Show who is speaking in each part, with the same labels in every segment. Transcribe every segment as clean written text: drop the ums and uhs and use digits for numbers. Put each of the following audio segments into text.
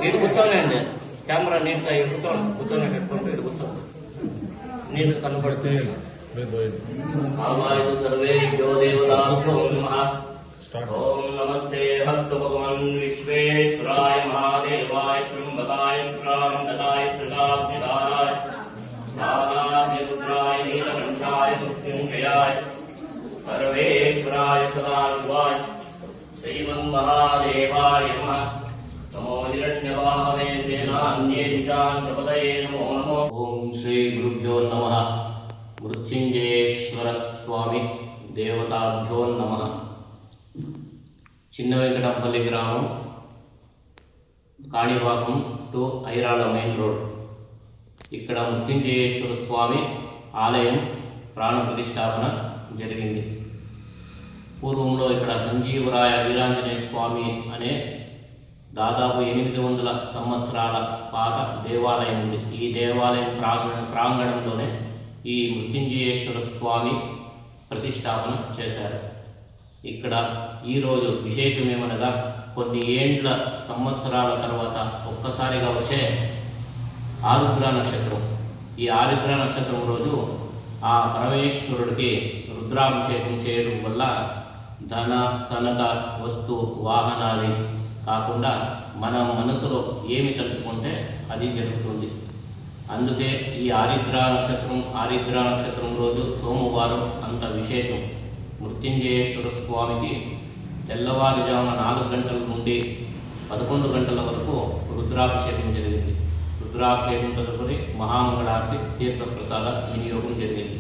Speaker 1: ఇటు కూర్చోనండి, కెమెరా నీట్గా కూర్చొని పెట్టుకుంటే ఇటు కూర్చోండి, నీట్ కనపడుతుంది. సర్వేభ్యో దేవతాభ్యో నమః. ఓం నమస్తే హస్తు భగవన్ విశ్వేశ్వరాయ మహాదేవాయ త్ర్యంబకాయ త్రాంబకాయ త్రికాగ్నికారాయ నారాయ రుద్రాయ నీలకంఠాయ మృత్యుంజయాయ సర్వేశ్వరాయ సదాశివాయ శ్రీమన్మహాదేవాయ నమః. నమో హిరణ్యవాహవే సేనాన్యే దిశాంతపదయే నమో నమో. ఓం శ్రీ గురుభ్యో నమః. మృత్యుంజయేశ్వర స్వామి దేవతాభ్యో నమః. చిన్న వెంకటంపల్లి గ్రామం, Kanipakam to Irala main road. ఇక్కడ మృత్యుంజయేశ్వర స్వామి ఆలయం ప్రాణ ప్రతిష్టాపన జరిగింది. పూర్వంలో ఇక్కడ సంజీవరాయ వీరాంజనేయ స్వామి అనే దాదాపు 800 సంవత్సరాల పాత దేవాలయం ఉంది. ఈ దేవాలయం ప్రాంగణంలోనే ఈ మృత్యుంజయేశ్వర స్వామి ప్రతిష్టాపన చేశారు. ఇక్కడ ఈరోజు విశేషం ఏమనగా, కొన్ని ఏండ్ల సంవత్సరాల తర్వాత ఒక్కసారిగా వచ్చే ఆరుద్ర నక్షత్రం. ఈ ఆరుద్ర నక్షత్రం రోజు ఆ పరమేశ్వరుడికి రుద్రాభిషేకం చేయడం వల్ల ధన కనక వస్తు వాహనాలు కాకుండా మన మనసులో ఏమి తలుచుకుంటే అది జరుగుతుంది. అందుకే ఈ ఆరుద్ర నక్షత్రం రోజు సోమవారం అంత విశేషం. మృత్యుంజయేశ్వర స్వామికి తెల్లవారుజామున 4 గంటల నుండి 11 గంటల వరకు రుద్రాభిషేకం జరిగింది. రుద్రాభిషేకం తదుపరి మహామంగళారతి తీర్థప్రసాద వినియోగం జరిగింది.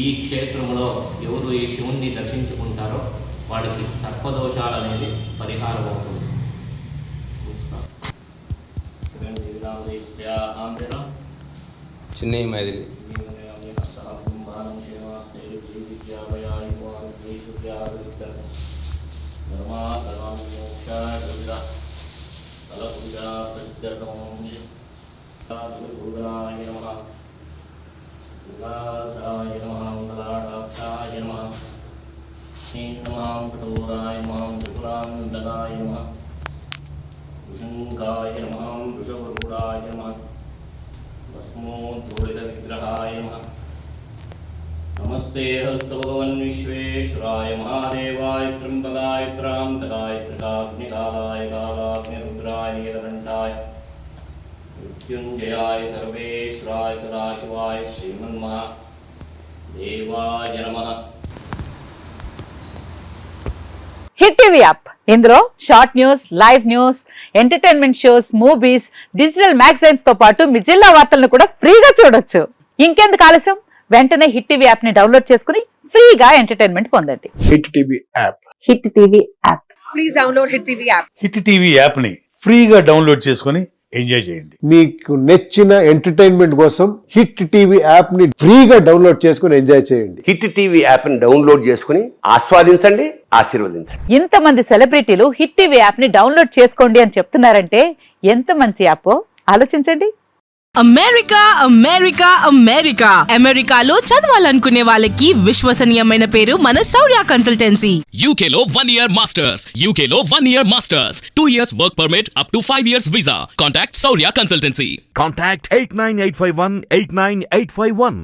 Speaker 1: ఈ క్షేత్రంలో ఎవరు ఈ శివుణ్ణి దర్శించుకుంటారో వాడికి సర్పదోషాలు అనేది పరిహారం అవుతుంది.
Speaker 2: చిన్న మైదిలి
Speaker 1: నమస్తే హస్తు భగవన్ విశ్వేశ్వరాయ మహాదేవాయ త్ర్యంబకాయ త్రాంబకాయ త్రికాగ్నికాలాయ కాలాగ్నిరుద్రాయ నీలకంఠాయ మృత్యుంజయాయ సర్వేశ్వరాయ సదాశివాయ శ్రీమన్మహాదేవాయ నమః.
Speaker 3: హిట్ టీవీ యాప్, ఇందులో short news, live news, entertainment shows, movies, digital magazines తో పాటు మీ జిల్లా వార్తలను కూడా ఫ్రీగా చూడొచ్చు. ఇంకెందుకు ఆలస్యం, వెంటనే హిట్ టీవీ యాప్ ని డౌన్లోడ్ చేసుకుని ఫ్రీగా ఎంటర్టైన్మెంట్ పొందండి.
Speaker 4: Hit TV app.
Speaker 3: Hit TV app.
Speaker 5: Please download hit TV app.
Speaker 6: Hit TV app ని ఫ్రీగా డౌన్లోడ్ చేసుకుని ఎంజాయ్ చేయండి.
Speaker 4: మీకు నచ్చిన ఎంటర్టైన్మెంట్ కోసం హిట్ టీవీ యాప్ ని ఫ్రీగా డౌన్లోడ్ చేసుకుని ఎంజాయ్ చేయండి.
Speaker 2: హిట్ టీవీ యాప్ ని డౌన్లోడ్ చేసుకుని ఆస్వాదించండి, ఆశీర్వదించండి.
Speaker 3: ఇంతమంది సెలబ్రిటీలు హిట్ టీవీ యాప్ ని డౌన్లోడ్ చేసుకోండి అని చెప్తున్నారంటే ఎంత మంచి యాప్ ఆలోచించండి.
Speaker 5: అమెరికా అమెరికాలో చదవాలనుకునే వాళ్ళకి విశ్వసనీయమైన పేరు మన శౌర్య కన్సల్టెన్సీ.
Speaker 7: UK లో 1 year masters, UK లో 1 year masters, 2 years work permit up to 5 years visa. Contact Saurya Consultancy.
Speaker 8: Contact 89851 89851.